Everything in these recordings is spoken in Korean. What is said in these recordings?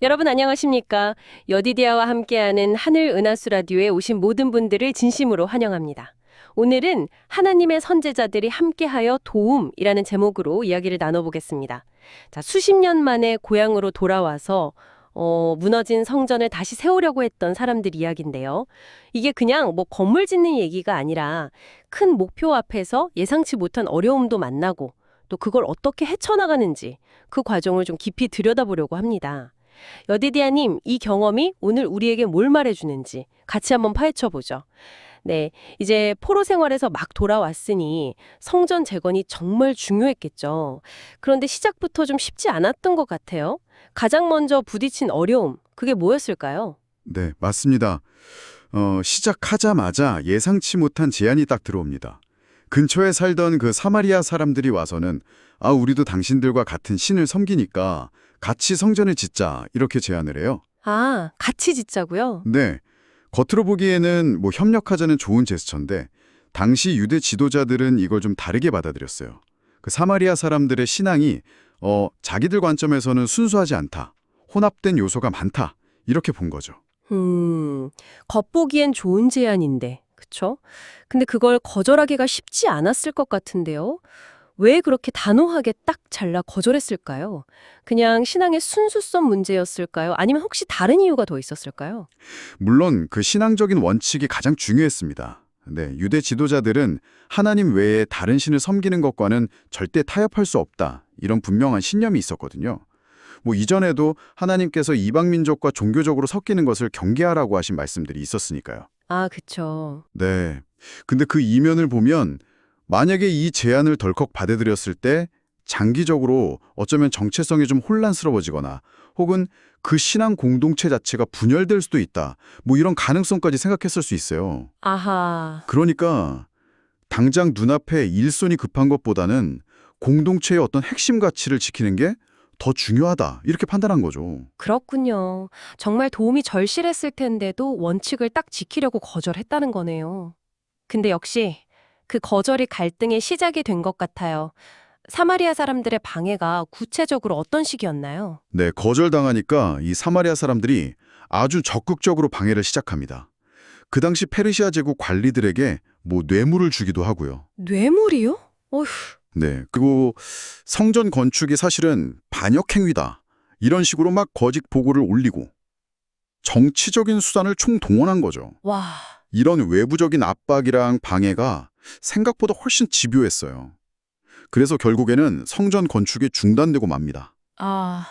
여러분 안녕하십니까? 여디디아와 함께하는 하늘 은하수 라디오에 오신 모든 분들을 진심으로 환영합니다. 오늘은 하나님의 선제자들이 함께하여 도움이라는 제목으로 이야기를 나눠보겠습니다. 자, 수십 년 만에 고향으로 돌아와서 무너진 성전을 다시 세우려고 했던 사람들 이야기인데요. 이게 그냥 뭐 건물 짓는 얘기가 아니라 큰 목표 앞에서 예상치 못한 어려움도 만나고 또 그걸 어떻게 헤쳐나가는지 그 과정을 좀 깊이 들여다보려고 합니다. 여디디아님, 이 경험이 오늘 우리에게 뭘 말해주는지 같이 한번 파헤쳐보죠. 네, 이제 포로 생활에서 막 돌아왔으니 성전 재건이 정말 중요했겠죠. 그런데 시작부터 좀 쉽지 않았던 것 같아요. 가장 먼저 부딪힌 어려움, 그게 뭐였을까요? 네, 맞습니다. 시작하자마자 예상치 못한 제안이 딱 들어옵니다. 근처에 살던 그 사마리아 사람들이 와서는 우리도 당신들과 같은 신을 섬기니까 같이 성전을 짓자 이렇게 제안을 해요. 아, 같이 짓자고요? 네, 겉으로 보기에는 뭐 협력하자는 좋은 제스처인데 당시 유대 지도자들은 이걸 좀 다르게 받아들였어요. 그 사마리아 사람들의 신앙이 자기들 관점에서는 순수하지 않다, 혼합된 요소가 많다 이렇게 본 거죠. 겉보기엔 좋은 제안인데, 그쵸? 근데 그걸 거절하기가 쉽지 않았을 것 같은데요. 왜 그렇게 단호하게 딱 잘라 거절했을까요? 그냥 신앙의 순수성 문제였을까요? 아니면 혹시 다른 이유가 더 있었을까요? 물론 그 신앙적인 원칙이 가장 중요했습니다. 네, 유대 지도자들은 하나님 외에 다른 신을 섬기는 것과는 절대 타협할 수 없다. 이런 분명한 신념이 있었거든요. 뭐 이전에도 하나님께서 이방 민족과 종교적으로 섞이는 것을 경계하라고 하신 말씀들이 있었으니까요. 아, 그쵸. 네. 근데 그 이면을 보면 만약에 이 제안을 덜컥 받아들였을 때 장기적으로 어쩌면 정체성이 좀 혼란스러워지거나 혹은 그 신앙 공동체 자체가 분열될 수도 있다. 뭐 이런 가능성까지 생각했을 수 있어요. 아하, 그러니까 당장 눈앞에 일손이 급한 것보다는 공동체의 어떤 핵심 가치를 지키는 게 더 중요하다. 이렇게 판단한 거죠. 그렇군요. 정말 도움이 절실했을 텐데도 원칙을 딱 지키려고 거절했다는 거네요. 근데 역시 그 거절이 갈등의 시작이 된 것 같아요. 사마리아 사람들의 방해가 구체적으로 어떤 식이었나요? 네, 거절당하니까 이 사마리아 사람들이 아주 적극적으로 방해를 시작합니다. 그 당시 페르시아 제국 관리들에게 뭐 뇌물을 주기도 하고요. 뇌물이요? 어휴, 네, 그리고 성전 건축이 사실은 반역 행위다. 이런 식으로 막 거짓 보고를 올리고 정치적인 수단을 총동원한 거죠. 와, 이런 외부적인 압박이랑 방해가 생각보다 훨씬 집요했어요. 그래서 결국에는 성전 건축이 중단되고 맙니다. 아,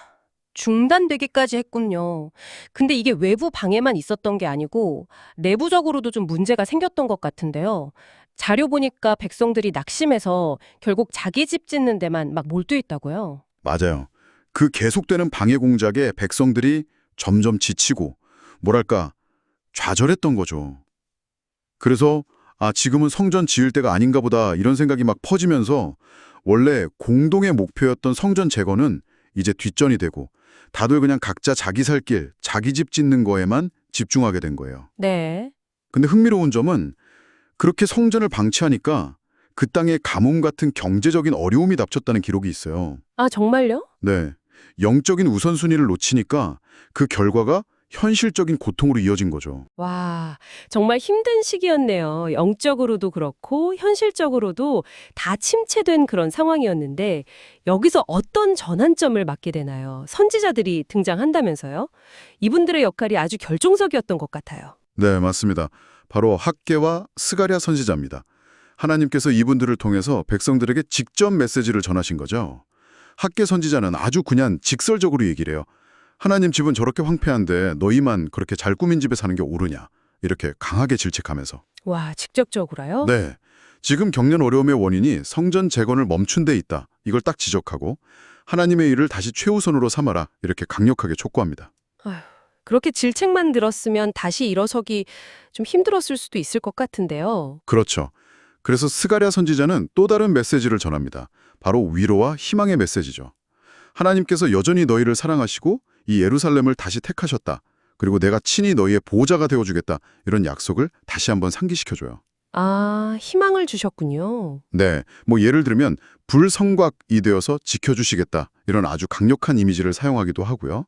중단되기까지 했군요. 근데 이게 외부 방해만 있었던 게 아니고 내부적으로도 좀 문제가 생겼던 것 같은데요. 자료 보니까 백성들이 낙심해서 결국 자기 집 짓는 데만 막 몰두했다고요. 맞아요. 그 계속되는 방해 공작에 백성들이 점점 지치고 뭐랄까 좌절했던 거죠. 그래서 지금은 성전 지을 때가 아닌가 보다 이런 생각이 막 퍼지면서 원래 공동의 목표였던 성전 재건은 이제 뒷전이 되고 다들 그냥 각자 자기 살 길, 자기 집 짓는 거에만 집중하게 된 거예요. 네. 근데 흥미로운 점은 그렇게 성전을 방치하니까 그 땅에 가뭄 같은 경제적인 어려움이 닥쳤다는 기록이 있어요. 아, 정말요? 네. 영적인 우선순위를 놓치니까 그 결과가 현실적인 고통으로 이어진 거죠. 와, 정말 힘든 시기였네요. 영적으로도 그렇고 현실적으로도 다 침체된 그런 상황이었는데 여기서 어떤 전환점을 맞게 되나요? 선지자들이 등장한다면서요? 이분들의 역할이 아주 결정적이었던 것 같아요. 네, 맞습니다. 바로 학개와 스가랴 선지자입니다. 하나님께서 이분들을 통해서 백성들에게 직접 메시지를 전하신 거죠. 학개 선지자는 아주 그냥 직설적으로 얘기를 해요. 하나님 집은 저렇게 황폐한데 너희만 그렇게 잘 꾸민 집에 사는 게 옳으냐. 이렇게 강하게 질책하면서. 와, 직접적으로요? 네, 지금 겪는 어려움의 원인이 성전 재건을 멈춘 데 있다. 이걸 딱 지적하고 하나님의 일을 다시 최우선으로 삼아라. 이렇게 강력하게 촉구합니다. 아휴, 그렇게 질책만 들었으면 다시 일어서기 좀 힘들었을 수도 있을 것 같은데요. 그렇죠. 그래서 스가랴 선지자는 또 다른 메시지를 전합니다. 바로 위로와 희망의 메시지죠. 하나님께서 여전히 너희를 사랑하시고 이 예루살렘을 다시 택하셨다. 그리고 내가 친히 너희의 보호자가 되어주겠다. 이런 약속을 다시 한번 상기시켜줘요. 아, 희망을 주셨군요. 네, 뭐 예를 들면 불성곽이 되어서 지켜주시겠다. 이런 아주 강력한 이미지를 사용하기도 하고요.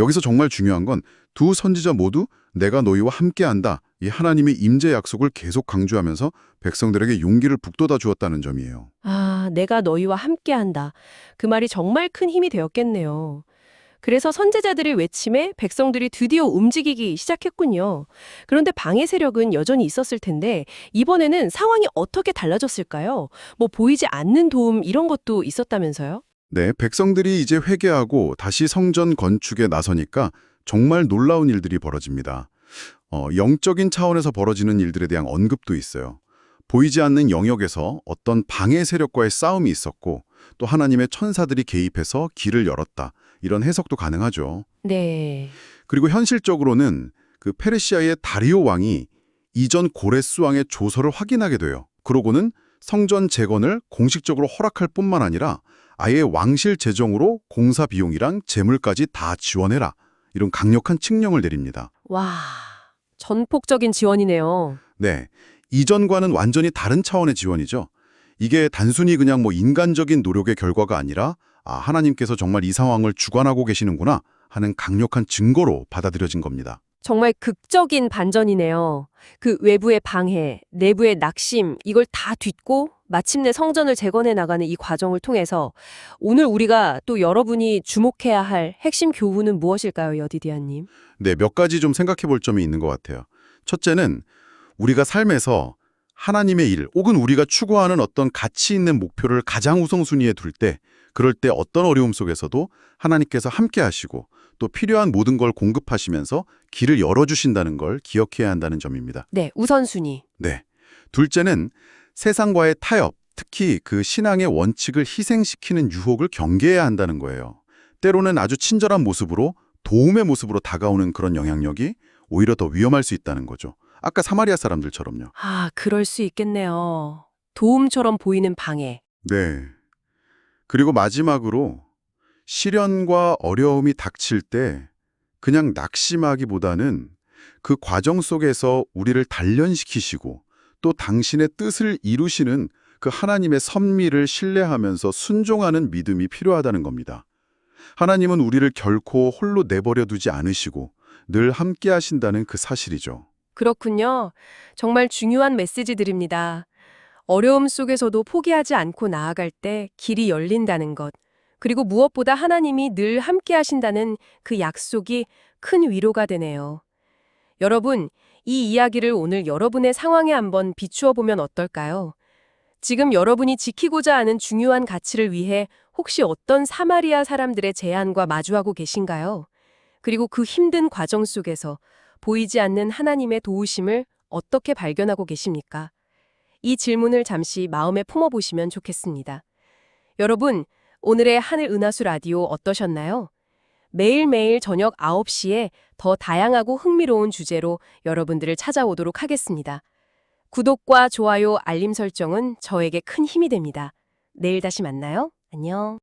여기서 정말 중요한 건 두 선지자 모두 내가 너희와 함께한다. 이 하나님의 임재 약속을 계속 강조하면서 백성들에게 용기를 북돋아 주었다는 점이에요. 아, 내가 너희와 함께한다. 그 말이 정말 큰 힘이 되었겠네요. 그래서 선제자들의 외침에 백성들이 드디어 움직이기 시작했군요. 그런데 방해 세력은 여전히 있었을 텐데 이번에는 상황이 어떻게 달라졌을까요? 뭐 보이지 않는 도움 이런 것도 있었다면서요? 네, 백성들이 이제 회개하고 다시 성전 건축에 나서니까 정말 놀라운 일들이 벌어집니다. 영적인 차원에서 벌어지는 일들에 대한 언급도 있어요. 보이지 않는 영역에서 어떤 방해 세력과의 싸움이 있었고 또 하나님의 천사들이 개입해서 길을 열었다. 이런 해석도 가능하죠. 네. 그리고 현실적으로는 그 페르시아의 다리오 왕이 이전 고레스 왕의 조서를 확인하게 돼요. 그러고는 성전 재건을 공식적으로 허락할 뿐만 아니라 아예 왕실 재정으로 공사 비용이랑 재물까지 다 지원해라. 이런 강력한 칙령을 내립니다. 와, 전폭적인 지원이네요. 네, 이전과는 완전히 다른 차원의 지원이죠. 이게 단순히 그냥 뭐 인간적인 노력의 결과가 아니라 하나님께서 정말 이 상황을 주관하고 계시는구나 하는 강력한 증거로 받아들여진 겁니다. 정말 극적인 반전이네요. 그 외부의 방해, 내부의 낙심, 이걸 다 딛고 마침내 성전을 재건해 나가는 이 과정을 통해서 오늘 우리가 또 여러분이 주목해야 할 핵심 교훈은 무엇일까요, 여디디아님? 네, 몇 가지 좀 생각해 볼 점이 있는 것 같아요. 첫째는 우리가 삶에서 하나님의 일 혹은 우리가 추구하는 어떤 가치 있는 목표를 가장 우선순위에 둘 때, 그럴 때 어떤 어려움 속에서도 하나님께서 함께 하시고 또 필요한 모든 걸 공급하시면서 길을 열어주신다는 걸 기억해야 한다는 점입니다. 네, 우선순위. 네. 둘째는 세상과의 타협, 특히 그 신앙의 원칙을 희생시키는 유혹을 경계해야 한다는 거예요. 때로는 아주 친절한 모습으로 도움의 모습으로 다가오는 그런 영향력이 오히려 더 위험할 수 있다는 거죠. 아까 사마리아 사람들처럼요. 아, 그럴 수 있겠네요. 도움처럼 보이는 방해. 네. 그리고 마지막으로 시련과 어려움이 닥칠 때 그냥 낙심하기보다는 그 과정 속에서 우리를 단련시키시고 또 당신의 뜻을 이루시는 그 하나님의 섭리를 신뢰하면서 순종하는 믿음이 필요하다는 겁니다. 하나님은 우리를 결코 홀로 내버려 두지 않으시고 늘 함께 하신다는 그 사실이죠. 그렇군요. 정말 중요한 메시지들입니다. 어려움 속에서도 포기하지 않고 나아갈 때 길이 열린다는 것. 그리고 무엇보다 하나님이 늘 함께 하신다는 그 약속이 큰 위로가 되네요. 여러분, 이 이야기를 오늘 여러분의 상황에 한번 비추어 보면 어떨까요? 지금 여러분이 지키고자 하는 중요한 가치를 위해 혹시 어떤 사마리아 사람들의 제안과 마주하고 계신가요? 그리고 그 힘든 과정 속에서 보이지 않는 하나님의 도우심을 어떻게 발견하고 계십니까? 이 질문을 잠시 마음에 품어보시면 좋겠습니다. 여러분, 오늘의 하늘 은하수 라디오 어떠셨나요? 매일매일 저녁 9시에 더 다양하고 흥미로운 주제로 여러분들을 찾아오도록 하겠습니다. 구독과 좋아요, 알림 설정은 저에게 큰 힘이 됩니다. 내일 다시 만나요. 안녕.